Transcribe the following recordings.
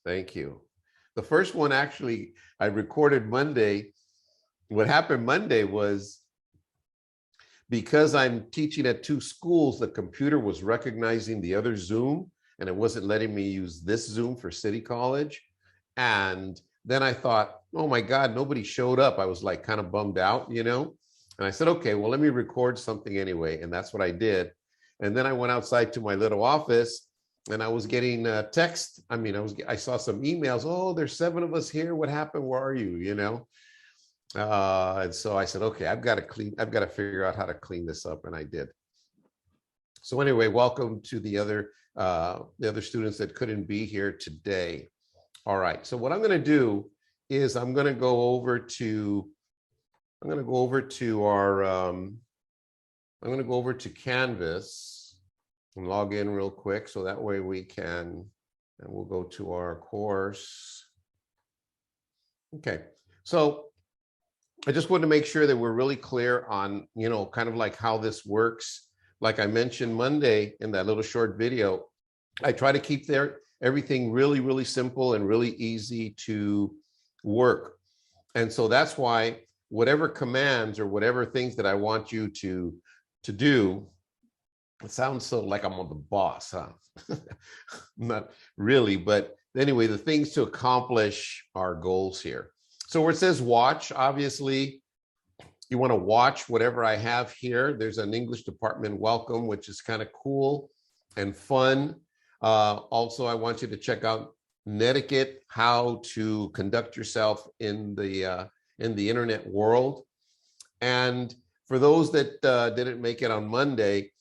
Thank you. The first one actually I recorded Monday. What happened Monday was because I'm teaching at two schools, the computer was recognizing the other Zoom and it wasn't letting me use this Zoom for City College. And then I thought, oh my God, nobody showed up. I was like kind of bummed out, you know? And I said, okay, well, let me record something anyway. And that's what I did. And then I went outside to my little office and I was getting text. I saw some emails. Oh, there's 7 of us here. What happened? Where are you? You know? And so I said, okay, I've got to figure out how to clean this up. And I did. So anyway, welcome to the other students that couldn't be here today. All right. So what I'm going to do is I'm going to go over to Canvas and log in real quick. So that way we can, and we'll go to our course. Okay. So I just wanted to make sure that we're really clear on, kind of like how this works. Like I mentioned Monday in that little short video, I try to keep everything really, really simple and really easy to work. And so that's why whatever commands or whatever things that I want you to do, it sounds so like I'm on the boss, huh? Not really, but anyway, the things to accomplish our goals here. So where it says watch, obviously, you want to watch whatever I have here. There's an English department welcome, which is kind of cool and fun. Also, I want you to check out Netiquette, how to conduct yourself in the internet world. And for those that didn't make it on Monday,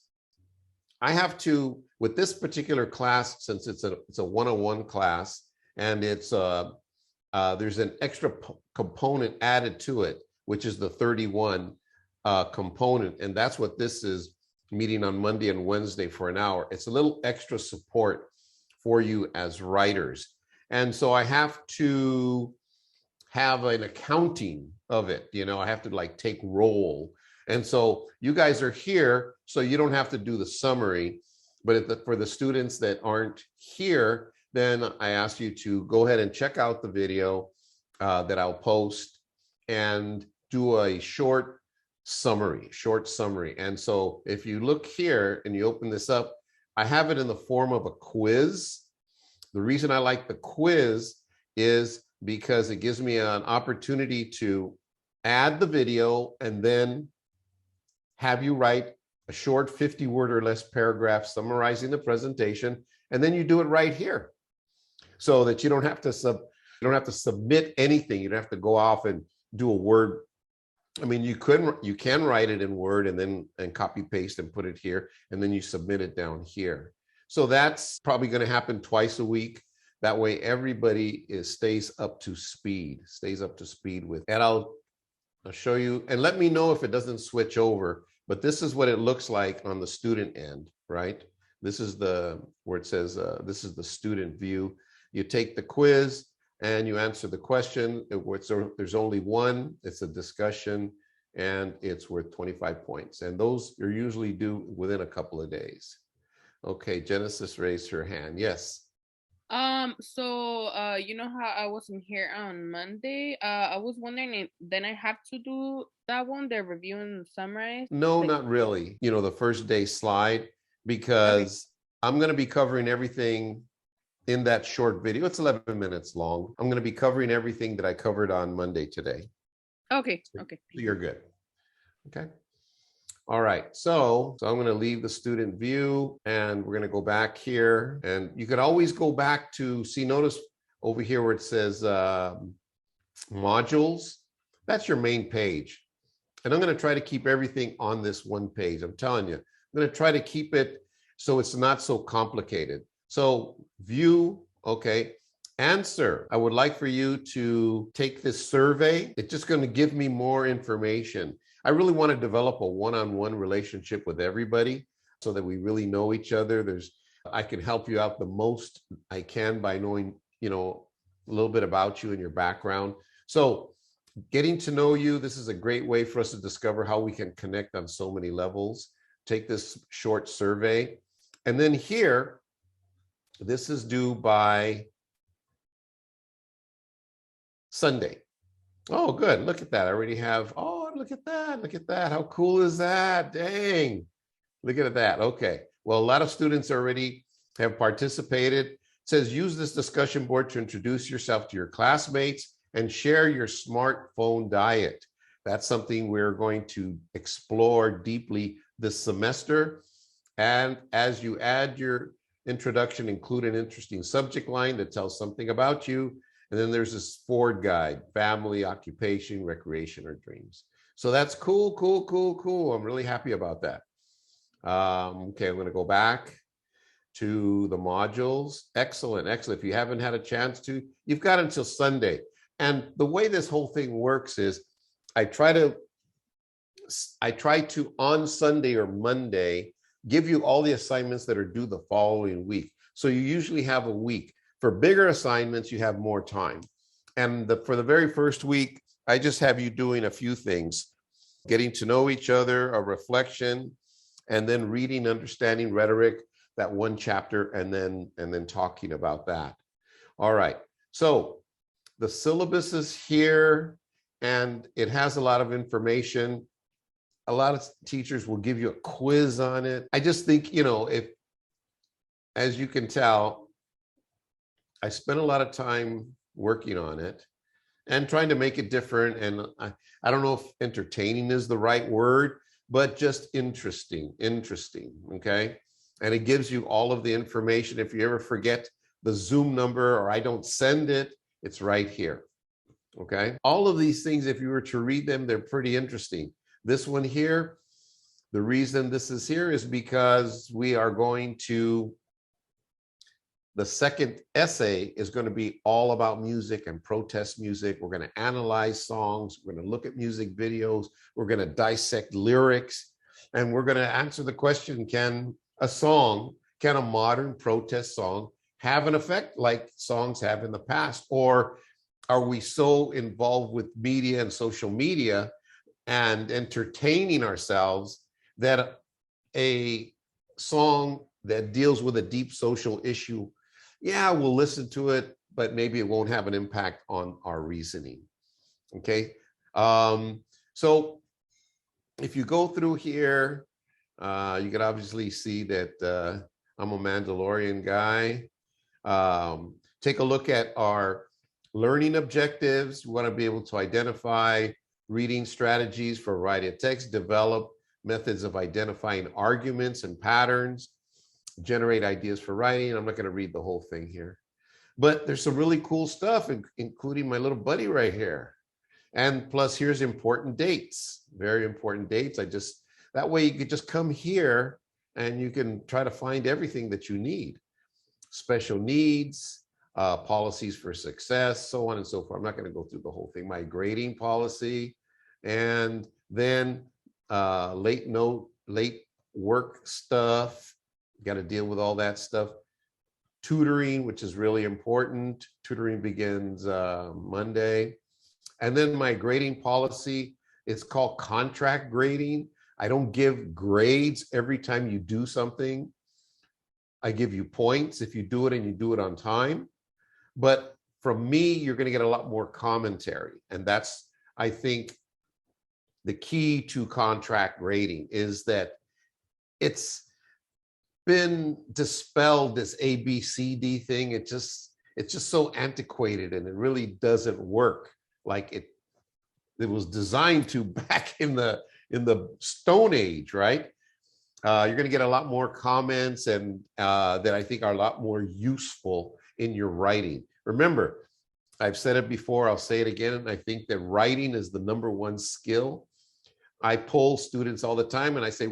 I have to, with this particular class, since it's a one-on-one class, and it's there's an extra component added to it, which is the 31 component. And that's what this is, meeting on Monday and Wednesday for an hour. It's a little extra support for you as writers. And so I have to have an accounting of it. I have to like take roll. And so you guys are here, so you don't have to do the summary. But for the students that aren't here, then I ask you to go ahead and check out the video that I'll post and do a short summary. And so if you look here and you open this up, I have it in the form of a quiz. The reason I like the quiz is because it gives me an opportunity to add the video and then have you write a short 50-word or less paragraph summarizing the presentation, and then you do it right here, so that you don't have to submit anything. You don't have to go off and do a Word. I mean, you can write it in Word and copy paste and put it here, and then you submit it down here. So that's probably going to happen twice a week. That way everybody stays up to speed with. And I'll show you, and let me know if it doesn't switch over. But this is what it looks like on the student end, right? This is where it says, this is the student view. You take the quiz and you answer the question. There's only one, it's a discussion, and it's worth 25 points. And those are usually due within a couple of days. Okay, Genesis raised her hand. Yes. So you know how I wasn't here on Monday? I was wondering if then I have to do that one, the review and summarize? No, not really. The first day slide, because I'm going to be covering everything in that short video. It's 11 minutes long. I'm going to be covering everything that I covered on Monday today. Okay. So you're good. Okay. All right. So I'm going to leave the student view and we're going to go back here, and you can always go back to notice over here where it says modules. That's your main page. And I'm going to try to keep everything on this one page. I'm telling you, I'm going to try to keep it so it's not so complicated. So view, okay. Answer, I would like for you to take this survey. It's just going to give me more information. I really want to develop a one-on-one relationship with everybody so that we really know each other. I can help you out the most I can by knowing, a little bit about you and your background. So getting to know you, this is a great way for us to discover how we can connect on so many levels. Take this short survey. And then here, this is due by Sunday. Oh, good. Look at that. I already have, oh, look at that. Look at that. How cool is that? Dang. Look at that. Okay. Well, a lot of students already have participated. It says use this discussion board to introduce yourself to your classmates and share your smartphone diet. That's something we're going to explore deeply this semester. And as you add your introduction, include an interesting subject line that tells something about you. And then there's this Ford guide, family, occupation, recreation, or dreams. So that's cool, cool, cool, cool. I'm really happy about that. Okay, I'm going to go back to the modules. Excellent, excellent. If you haven't had a chance to, you've got until Sunday. And the way this whole thing works is I try to on Sunday or Monday, give you all the assignments that are due the following week. So you usually have a week. For bigger assignments, you have more time. And for the very first week, I just have you doing a few things, getting to know each other, a reflection, and then reading, understanding rhetoric, that one chapter, and then talking about that. All right. So the syllabus is here, and it has a lot of information. A lot of teachers will give you a quiz on it. I just think, if, as you can tell, I spent a lot of time working on it and trying to make it different. And I don't know if entertaining is the right word, but just interesting, okay? And it gives you all of the information. If you ever forget the Zoom number or I don't send it, it's right here, okay? All of these things, if you were to read them, they're pretty interesting. This one here, the reason this is here is because we are going to, the second essay is going to be all about music and protest music. We're going to analyze songs. We're going to look at music videos. We're going to dissect lyrics. And we're going to answer the question, can a modern protest song have an effect like songs have in the past? Or are we so involved with media and social media and entertaining ourselves that a song that deals with a deep social issue, yeah, we'll listen to it, but maybe it won't have an impact on our reasoning, okay? So if you go through here, you can obviously see that I'm a Mandalorian guy. Take a look at our learning objectives. We want to be able to identify reading strategies for a variety of texts, develop methods of identifying arguments and patterns, generate ideas for writing. I'm not going to read the whole thing here, but there's some really cool stuff, including my little buddy right here. And plus here's important dates, very important dates. That way you could just come here and you can try to find everything that you need. Special needs, policies for success, so on and so forth. I'm not going to go through the whole thing. My grading policy, and then late work stuff. Got to deal with all that stuff. Tutoring, which is really important. Tutoring begins Monday. And then my grading policy, it's called contract grading. I don't give grades every time you do something. I give you points if you do it and you do it on time. But from me, you're going to get a lot more commentary. And that's, I think, the key to contract grading is that it's been dispelled, this ABCD thing. It's just so antiquated, and it really doesn't work like it was designed to back in the Stone Age, right? You're going to get a lot more comments and that I think are a lot more useful in your writing. Remember, I've said it before, I'll say it again, and I think that writing is the #1 skill. I poll students all the time and I say,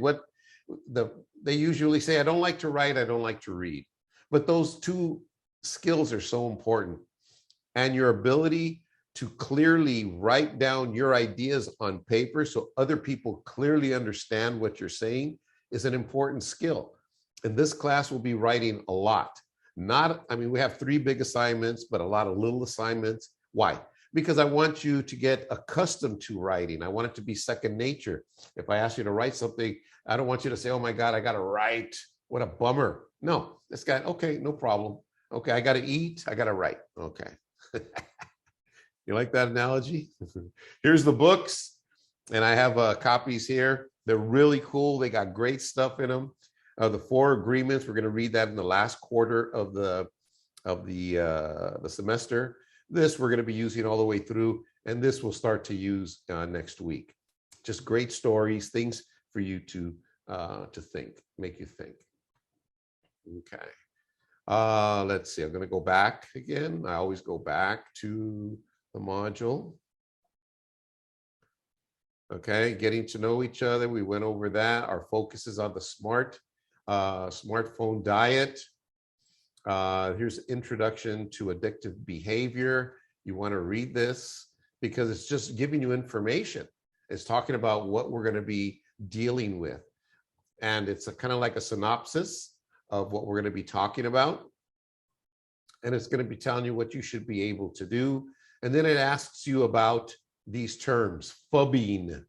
they usually say, I don't like to write, I don't like to read. But those two skills are so important. And your ability to clearly write down your ideas on paper so other people clearly understand what you're saying is an important skill. And this class will be writing a lot. We have 3 big assignments, but a lot of little assignments. Why? Because I want you to get accustomed to writing. I want it to be second nature. If I ask you to write something, I don't want you to say, oh my God, I got to write. What a bummer. No, this guy, okay, no problem. Okay, I got to eat, I got to write. Okay. You like that analogy? Here's the books, and I have copies here. They're really cool. They got great stuff in them. The 4 agreements. We're going to read that in the last quarter of the semester. This we're going to be using all the way through, and this we'll start to use next week. Just great stories, things for you to think, make you think. Okay. Let's see. I'm going to go back again. I always go back to the module. Okay, getting to know each other. We went over that. Our focus is on the smartphone diet. Here's introduction to addictive behavior. You want to read this because it's just giving you information. It's talking about what we're going to be dealing with. And it's kind of like a synopsis of what we're going to be talking about. And it's going to be telling you what you should be able to do. And then it asks you about these terms, phubbing.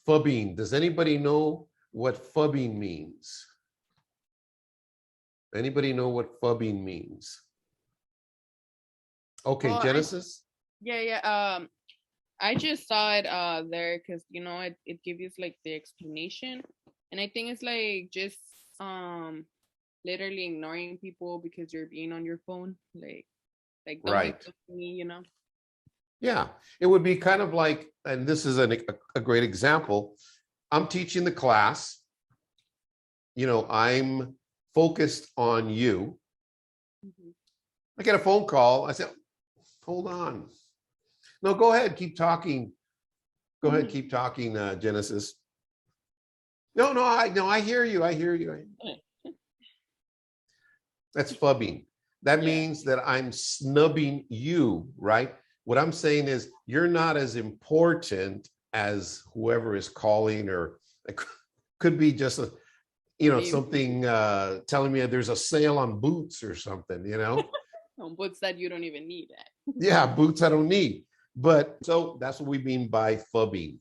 Phubbing. Does anybody know what phubbing means? Anybody know what phubbing means? Okay, Well, Genesis? I just saw it there because it gives you like the explanation, and I think it's like just literally ignoring people because you're being on your phone, like don't Right. be close to me. Yeah, it would be kind of like, and this is a great example. I'm teaching the class. I'm focused on you. Mhm. I get a phone call. I said, hold on. No, go ahead. Keep talking. Go ahead. Keep talking, Genesis. No, I hear you. I hear you. That's phubbing. That means that I'm snubbing you, right? What I'm saying is you're not as important as whoever is calling, or it could be just something telling me there's a sale on boots or something, On books that you don't even need. Yeah, boots I don't need. But so that's what we mean by phubbing.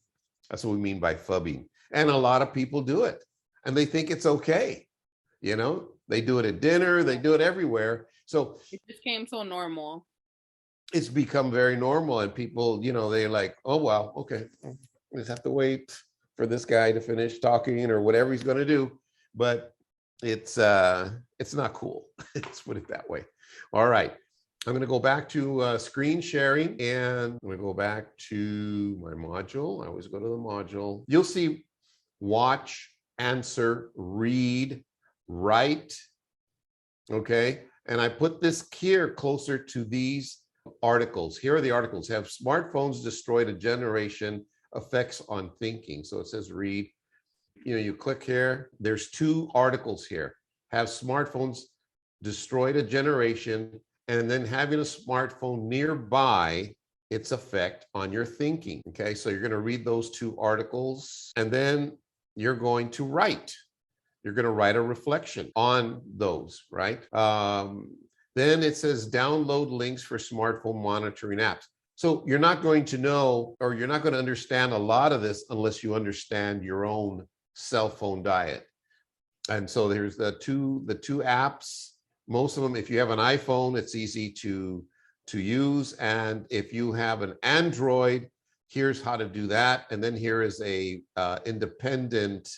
That's what we mean by phubbing. And a lot of people do it and they think it's okay. They do it at dinner, they do it everywhere. So it just came so normal. It's become very normal, and people, they're like, oh, well, okay, we just have to wait for this guy to finish talking or whatever he's going to do. But it's not cool. Let's put it that way. All right. I'm going to go back to screen sharing, and I'm going to go back to my module. I always go to the module. You'll see watch, answer, read, write. Okay. And I put this here closer to these articles. Here are the articles. Have smartphones destroyed a generation? Effects on thinking. So it says read. You click here. There's 2 articles here. Have smartphones destroyed a generation? And then having a smartphone nearby, its effect on your thinking. Okay, so you're going to read those 2 articles, and then you're going to write. You're going to write a reflection on those, right? Then it says download links for smartphone monitoring apps. So you're not going to know, or you're not going to understand a lot of this unless you understand your own cell phone diet. And so there's the two apps. Most of them, if you have an iPhone, it's easy to use. And if you have an Android, here's how to do that. And then here is a independent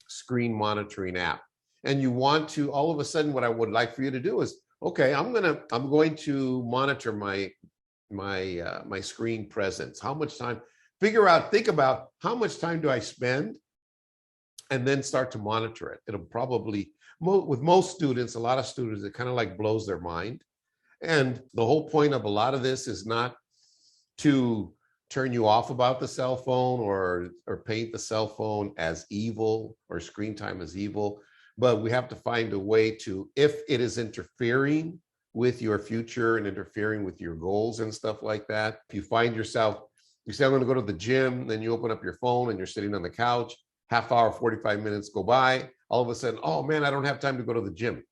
screen monitoring app. And you want to, all of a sudden, what I would like for you to do is, okay, I'm going to monitor my screen presence. How much time? Think about how much time do I spend, and then start to monitor it. It'll probably, with most students, a lot of students, it kind of like blows their mind. And the whole point of a lot of this is not to turn you off about the cell phone or paint the cell phone as evil or screen time as evil. But we have to find a way to, if it is interfering with your future and interfering with your goals and stuff like that, if you find yourself, you say, I'm going to go to the gym, then you open up your phone and you're sitting on the couch, half hour, 45 minutes go by, all of a sudden, oh man, I don't have time to go to the gym,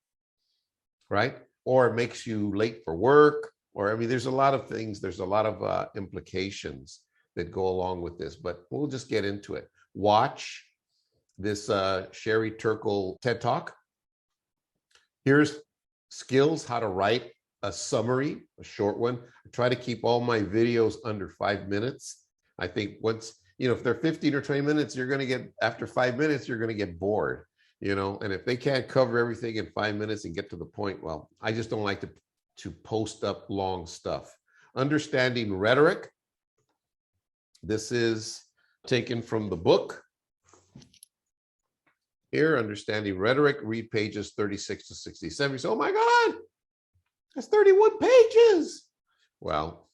right? Or it makes you late for work, or, there's a lot of things, there's a lot of implications that go along with this, but we'll just get into it. Watch this Sherry Turkle TED Talk. Here's skills, how to write a summary, a short one. I try to keep all my videos under 5 minutes. I think once, if they're 15 or 20 minutes, you're going to get, after 5 minutes, you're going to get bored, and if they can't cover everything in 5 minutes and get to the point, well, I just don't like to post up long stuff. Understanding rhetoric. This is taken from the book. Here, Understanding Rhetoric, read pages 36 to 67. So, oh my God, that's 31 pages. Well,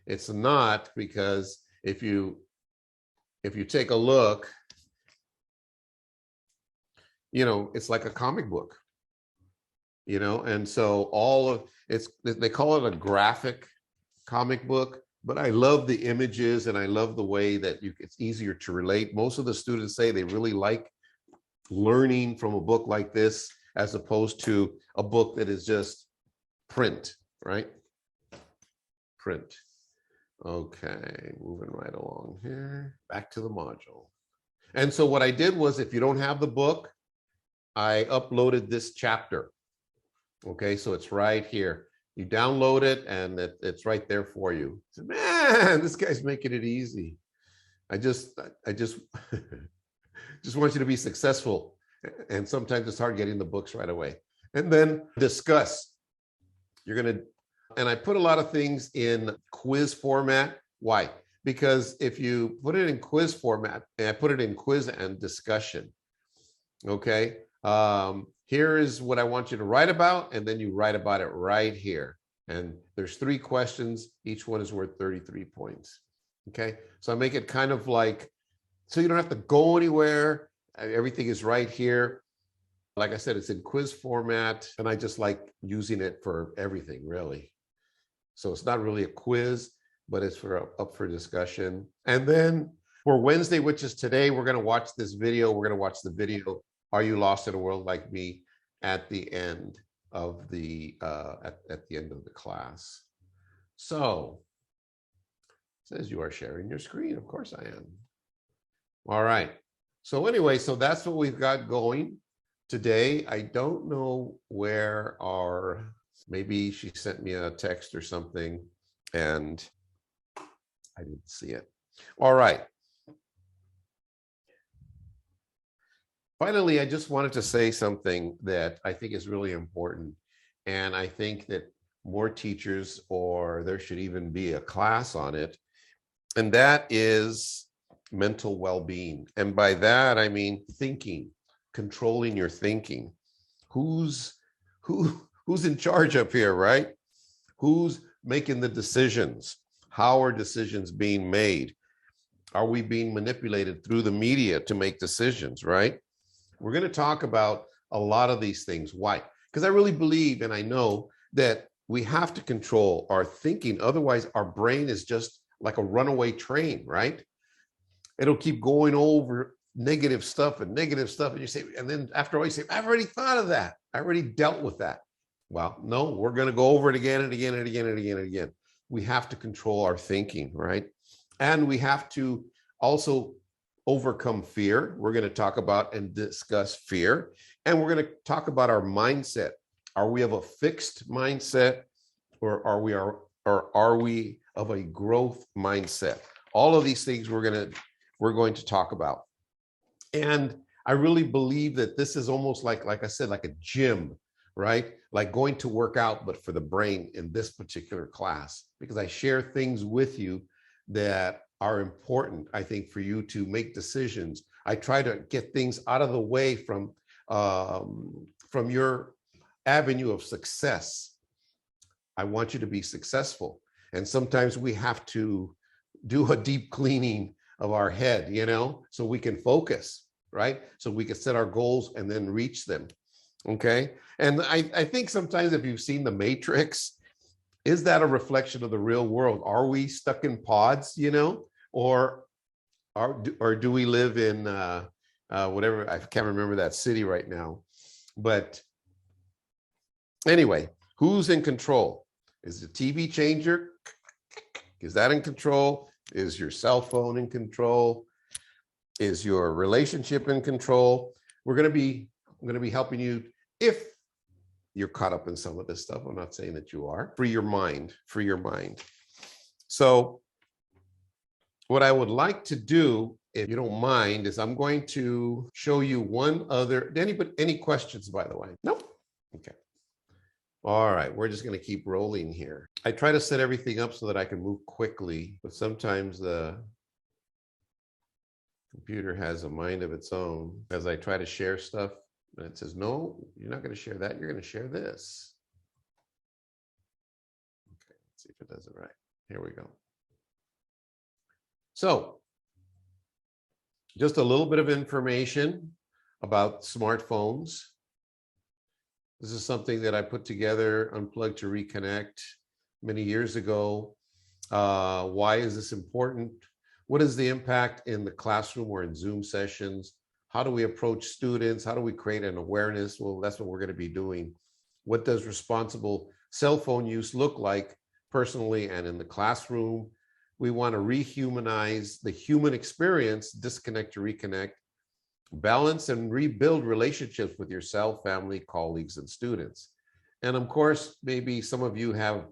it's not, because if you take a look, it's like a comic book, and so they call it a graphic comic book, but I love the images and I love the way that it's easier to relate. Most of the students say they really like learning from a book like this as opposed to a book that is just print, right? Print. Okay, moving right along here. Back to the module. And so what I did was, if you don't have the book, I uploaded this chapter. Okay, so it's right here. You download it and it's right there for you. So, man, this guy's making it easy. I just just want you to be successful. And sometimes it's hard getting the books right away. And then discuss. And I put a lot of things in quiz format. Why? Because if you put it in quiz format, and I put it in quiz and discussion, okay? Here is what I want you to write about, and then you write about it right here. And there's 3 questions. Each one is worth 33 points, okay? So I make it kind of like, so you don't have to go anywhere. Everything is right here. Like I said, it's in quiz format, and I just like using it for everything, really. So it's not really a quiz, but it's up for discussion. And then for Wednesday, which is today, we're going to watch this video. We're going to watch the video, Are You Lost in a World Like Me, at the end of the end of the class. So it says you are sharing your screen. Of course I am. All right. So anyway, so that's what we've got going today. I don't know where maybe she sent me a text or something and I didn't see it. All right. Finally, I just wanted to say something that I think is really important. And I think that more teachers, or there should even be a class on it. And that is mental well-being. And by that, I mean thinking, controlling your thinking. Who's in charge up here, right? Who's making the decisions? How are decisions being made? Are we being manipulated through the media to make decisions, right? We're going to talk about a lot of these things. Why? Because I really believe, and I know, that we have to control our thinking. Otherwise, our brain is just like a runaway train, right? It'll keep going over negative stuff, and you say, and then after a while you say, I've already thought of that. I already dealt with that. Well, no, we're going to go over it again and again and again and again and again. We have to control our thinking, right? And we have to also overcome fear. We're going to talk about and discuss fear. And we're going to talk about our mindset. Are we of a fixed mindset, or are we of a growth mindset? All of these things we're going to talk about. And I really believe that this is almost like I said, like a gym, right? Like going to work out, but for the brain in this particular class, because I share things with you that are important, I think, for you to make decisions. I try to get things out of the way from your avenue of success. I want you to be successful. And sometimes we have to do a deep cleaning of our head, so we can focus, right? So we can set our goals and then reach them. Okay. And I think sometimes, if you've seen The Matrix, is that a reflection of the real world? Are we stuck in pods, or do we live in whatever? I can't remember that city right now. But anyway, who's in control? Is the TV changer? Is that in control? Is your cell phone in control? Is your relationship in control? I'm going to be helping you. If you're caught up in some of this stuff. I'm not saying that you are. Free your mind, free your mind. So what I would like to do, if you don't mind, is I'm going to show you one other. Any questions, by the way? Nope. Okay. All right, we're just going to keep rolling here. I try to set everything up so that I can move quickly, but sometimes the computer has a mind of its own as I try to share stuff. And it says, no, you're not going to share that. You're going to share this. Okay, let's see if it does it right. Here we go. So just a little bit of information about smartphones. This is something that I put together, Unplugged to Reconnect, many years ago. Why is this important? What is the impact in the classroom or in Zoom sessions? How do we approach students? How do we create an awareness? Well, that's what we're going to be doing. What does responsible cell phone use look like personally and in the classroom? We want to rehumanize the human experience, disconnect to reconnect, balance and rebuild relationships with yourself, family, colleagues, and students. And of course, maybe some of you have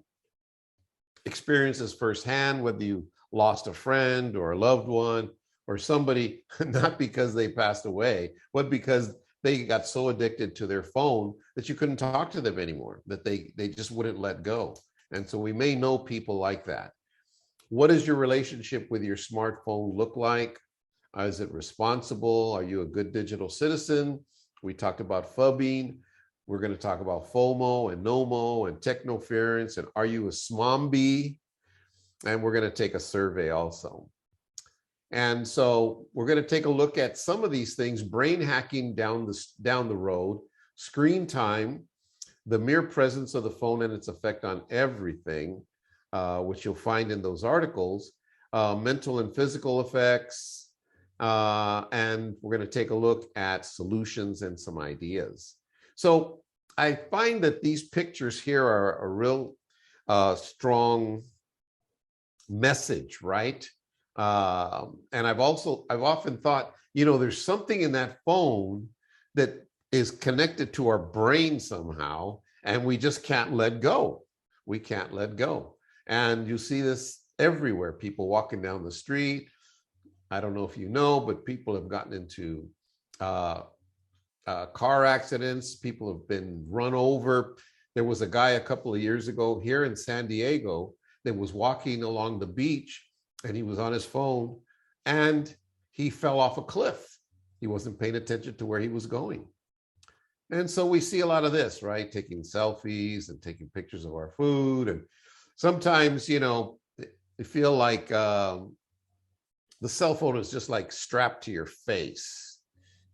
experiences firsthand, whether you lost a friend or a loved one or somebody, not because they passed away, but because they got so addicted to their phone that you couldn't talk to them anymore, that they just wouldn't let go. And so we may know people like that. What does your relationship with your smartphone look like? Is it responsible? Are you a good digital citizen? We talked about phubbing. We're going to talk about FOMO and NOMO and technoference. And are you a SMOMBie? And we're going to take a survey also. And so we're going to take a look at some of these things: brain hacking down the road, screen time, the mere presence of the phone and its effect on everything, which you'll find in those articles, mental and physical effects, and we're going to take a look at solutions and some ideas. So I find that these pictures here are a real strong message, right? And I've often thought, there's something in that phone that is connected to our brain somehow, and we just can't let go. We can't let go. And you see this everywhere. People walking down the street. I don't know if you know, but people have gotten into car accidents. People have been run over. There was a guy a couple of years ago here in San Diego that was walking along the beach, and he was on his phone, and he fell off a cliff. He wasn't paying attention to where he was going. And so we see a lot of this, right? Taking selfies and taking pictures of our food. And sometimes, you feel like the cell phone is just like strapped to your face.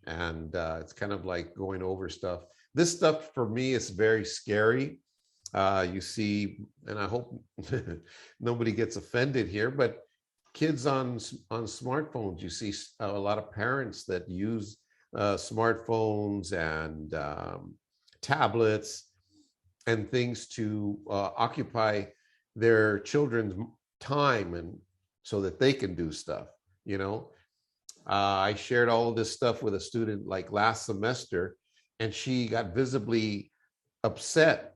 And it's kind of like going over stuff. This stuff for me is very scary. You see, and I hope nobody gets offended here, but kids on smartphones, you see a lot of parents that use smartphones and tablets and things to occupy their children's time, and so that they can do stuff. I shared all of this stuff with a student like last semester, and she got visibly upset.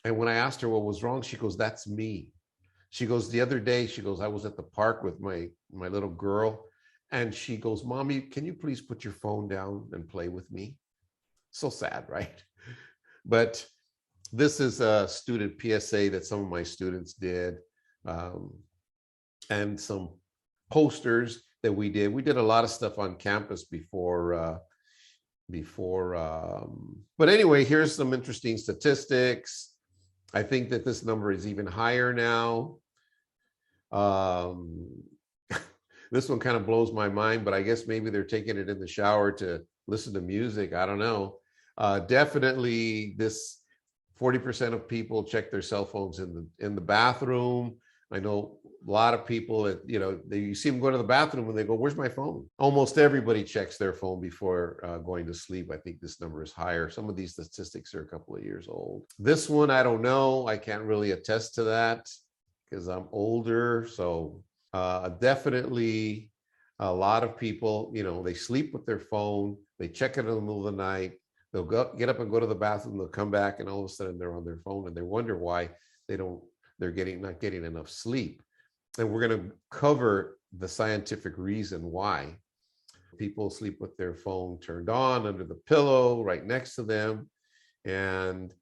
And when I asked her what was wrong, she goes, "That's me." She goes, "The other day," she goes, "I was at the park with my little girl." And she goes, "Mommy, can you please put your phone down and play with me?" So sad, right? But this is a student PSA that some of my students did, and some posters that we did. We did a lot of stuff on campus before. But anyway, here's some interesting statistics. I think that this number is even higher now. This one kind of blows my mind, but I guess maybe they're taking it in the shower to listen to music. I don't know. Definitely this 40% of people check their cell phones in the bathroom. I know a lot of people that, you see them go to the bathroom and they go, "Where's my phone?" Almost everybody checks their phone before going to sleep. I think this number is higher. Some of these statistics are a couple of years old. This one, I don't know. I can't really attest to that because I'm older. So definitely a lot of people, they sleep with their phone. They check it in the middle of the night. They'll get up and go to the bathroom, they'll come back, and all of a sudden they're on their phone, and they wonder why they're not getting enough sleep. And we're going to cover the scientific reason why people sleep with their phone turned on under the pillow right next to them, and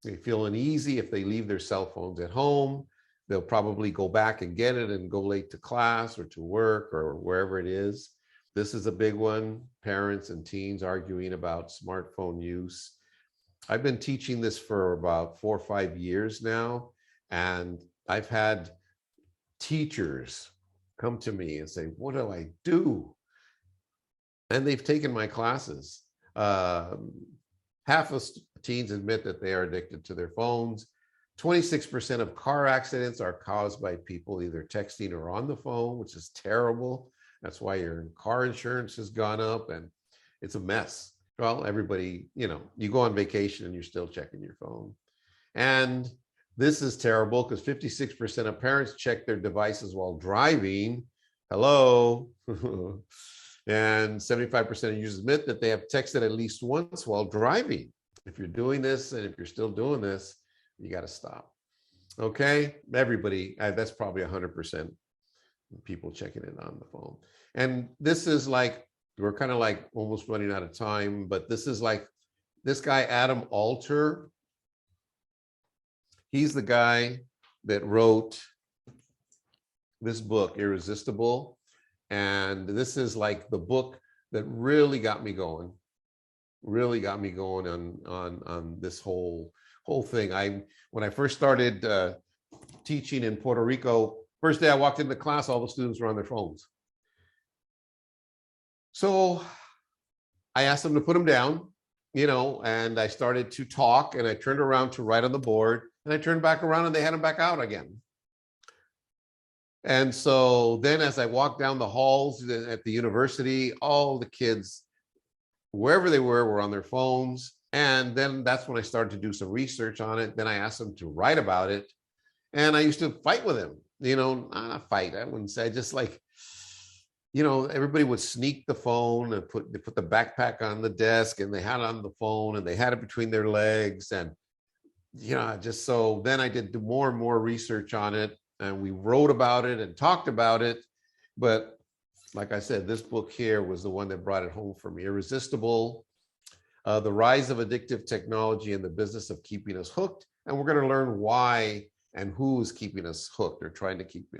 they feel uneasy if they leave their cell phones at home. They'll probably go back and get it and go late to class or to work or wherever it is. This is a big one. Parents and teens arguing about smartphone use. I've been teaching this for about 4 or 5 years now, and I've had teachers come to me and say, what do I do? And they've taken my classes. Half of teens admit that they are addicted to their phones. 26% of car accidents are caused by people either texting or on the phone, which is terrible. That's why your car insurance has gone up, and it's a mess. Well, everybody, you go on vacation and you're still checking your phone. And this is terrible because 56% of parents check their devices while driving. Hello. And 75% of users admit that they have texted at least once while driving. If you're doing this, and if you're still doing this, you got to stop. Okay, everybody, that's probably 100% people checking it on the phone. And this is like, we're kind of like almost running out of time, but this is like this guy, Adam Alter. He's the guy that wrote this book, Irresistible. And this is like the book that really got me going on this whole thing. When I first started teaching in Puerto Rico, first day I walked into class, all the students were on their phones. So I asked them to put them down, and I started to talk, and I turned around to write on the board, and I turned back around and they had them back out again. And so then as I walked down the halls at the university, all the kids, wherever they were on their phones. And then that's when I started to do some research on it. Then I asked them to write about it. And I used to fight with them, not fight, I wouldn't say, just like, everybody would sneak the phone and they put the backpack on the desk, and they had it on the phone, and they had it between their legs. And, just so then I did more and more research on it, and we wrote about it and talked about it. But like I said, this book here was the one that brought it home for me. Irresistible, The Rise of Addictive Technology and the Business of Keeping Us Hooked. And we're going to learn why and who is keeping us hooked or trying to keep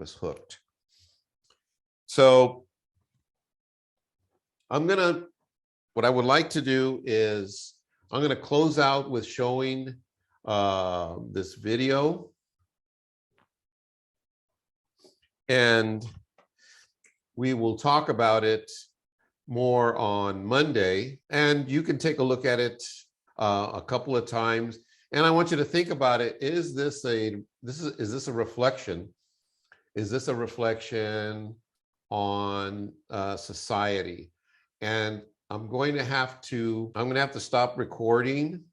us hooked. So what I would like to do is I'm going to close out with showing this video. And we will talk about it more on Monday, and you can take a look at it a couple of times. And I want you to think about it. Is this a reflection? Is this a reflection on society? And I'm going to have to stop recording